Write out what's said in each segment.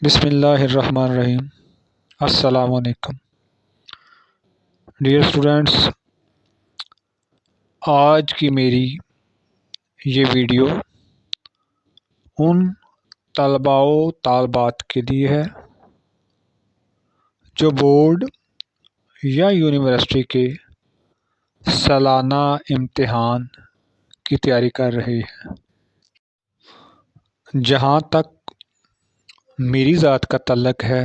بسم اللہ الرحمن الرحیم۔ السلام علیکم ڈیئر اسٹوڈینٹس، آج کی میری یہ ویڈیو ان طلباء و طالبات کے لیے ہے جو بورڈ یا یونیورسٹی کے سالانہ امتحان کی تیاری کر رہے ہیں۔ جہاں تک میری ذات کا تعلق ہے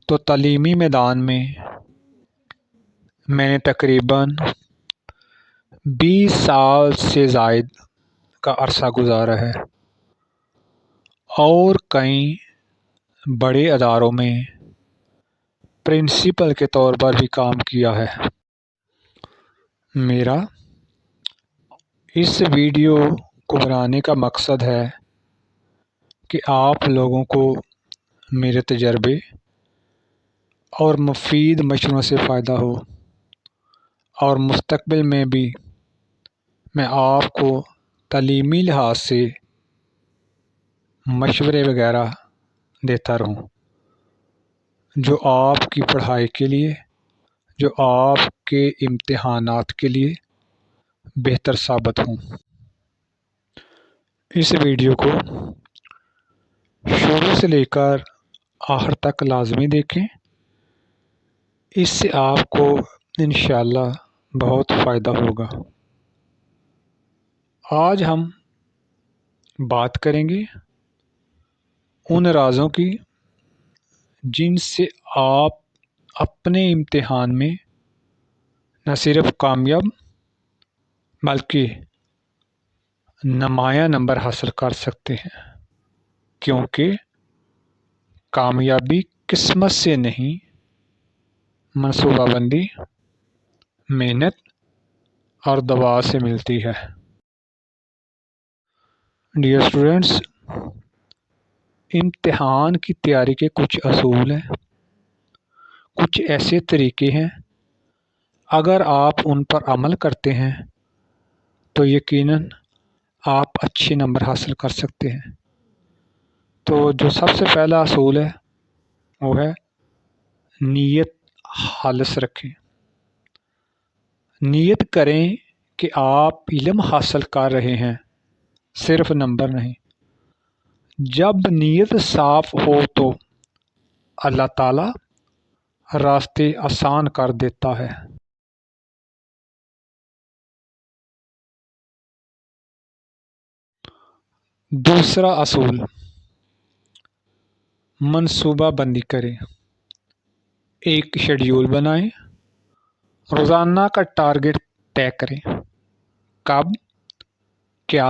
تو تعلیمی میدان میں میں نے تقریباً 20 سال سے زائد کا عرصہ گزارا ہے اور کئی بڑے اداروں میں پرنسپل کے طور پر بھی کام کیا ہے۔ میرا اس ویڈیو کو بنانے کا مقصد ہے کہ آپ لوگوں کو میرے تجربے اور مفید مشوروں سے فائدہ ہو، اور مستقبل میں بھی میں آپ کو تعلیمی لحاظ سے مشورے وغیرہ دیتا رہوں جو آپ کی پڑھائی کے لیے، جو آپ کے امتحانات کے لیے بہتر ثابت ہوں۔ اس ویڈیو کو شروع سے لے کر آخر تک لازمی دیکھیں، اس سے آپ کو انشاءاللہ بہت فائدہ ہوگا۔ آج ہم بات کریں گے ان رازوں کی جن سے آپ اپنے امتحان میں نہ صرف کامیاب بلکہ نمایاں نمبر حاصل کر سکتے ہیں، کیونکہ کامیابی قسمت سے نہیں، منصوبہ بندی، محنت اور دعا سے ملتی ہے۔ ڈیئر اسٹوڈینٹس، امتحان کی تیاری کے کچھ اصول ہیں، کچھ ایسے طریقے ہیں، اگر آپ ان پر عمل کرتے ہیں تو یقیناً آپ اچھے نمبر حاصل کر سکتے ہیں۔ تو جو سب سے پہلا اصول ہے وہ ہے نیت خالص رکھیں۔ نیت کریں کہ آپ علم حاصل کر رہے ہیں، صرف نمبر نہیں۔ جب نیت صاف ہو تو اللہ تعالیٰ راستے آسان کر دیتا ہے۔ دوسرا اصول، منصوبہ بندی کریں۔ ایک شیڈیول بنائیں، روزانہ کا ٹارگٹ طے کریں، کب، کیا،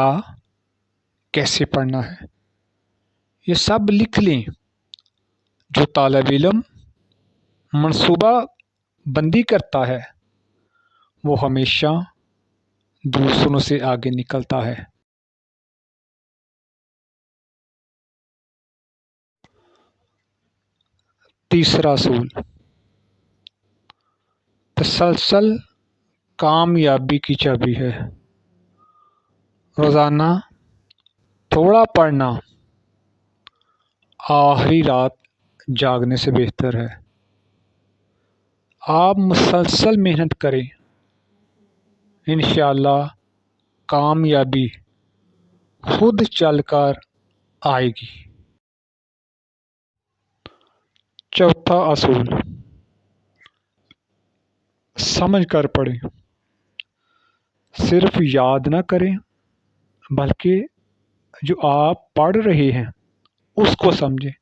کیسے پڑھنا ہے، یہ سب لکھ لیں۔ جو طالب علم منصوبہ بندی کرتا ہے وہ ہمیشہ دوسروں سے آگے نکلتا ہے۔ تیسرا اصول، تسلسل کامیابی کی چابی ہے۔ روزانہ تھوڑا پڑھنا آخری رات جاگنے سے بہتر ہے۔ آپ مسلسل محنت کریں، انشاءاللہ کامیابی خود چل کر آئے گی۔ چوتھا اصول، سمجھ کر پڑھیں۔ صرف یاد نہ کریں بلکہ جو آپ پڑھ رہے ہیں اس کو سمجھیں۔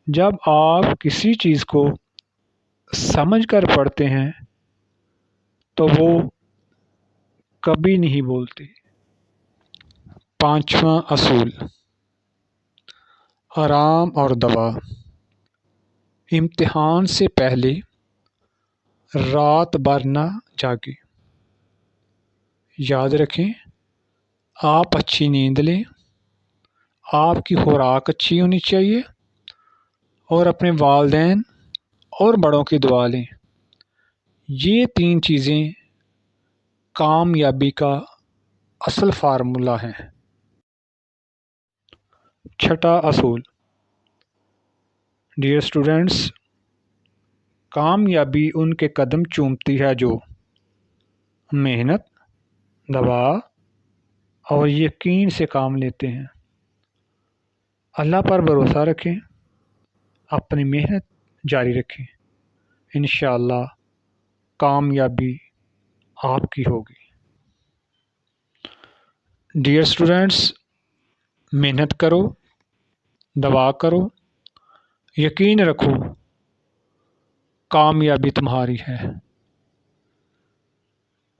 جب آپ کسی چیز کو سمجھ کر پڑھتے ہیں تو وہ کبھی نہیں بولتے۔ پانچواں اصول، آرام اور دوا۔ امتحان سے پہلے رات بھر نہ جاگیں۔ یاد رکھیں، آپ اچھی نیند لیں، آپ کی خوراک اچھی ہونی چاہیے، اور اپنے والدین اور بڑوں کی دعا لیں۔ یہ 3 چیزیں کامیابی کا اصل فارمولہ ہیں۔ چھٹا اصول۔ ڈیئر اسٹوڈینٹس، کامیابی ان کے قدم چومتی ہے جو محنت، دبا اور یقین سے کام لیتے ہیں۔ اللہ پر بھروسہ رکھیں، اپنی محنت جاری رکھیں، انشاءاللہ کامیابی آپ کی ہوگی۔ ڈیئر اسٹوڈینٹس، محنت کرو، دعا کرو، یقین رکھو، کامیابی تمہاری ہے۔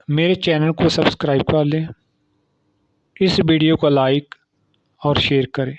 میرے چینل کو سبسکرائب کر لیں، اس ویڈیو کو لائک اور شیئر کریں۔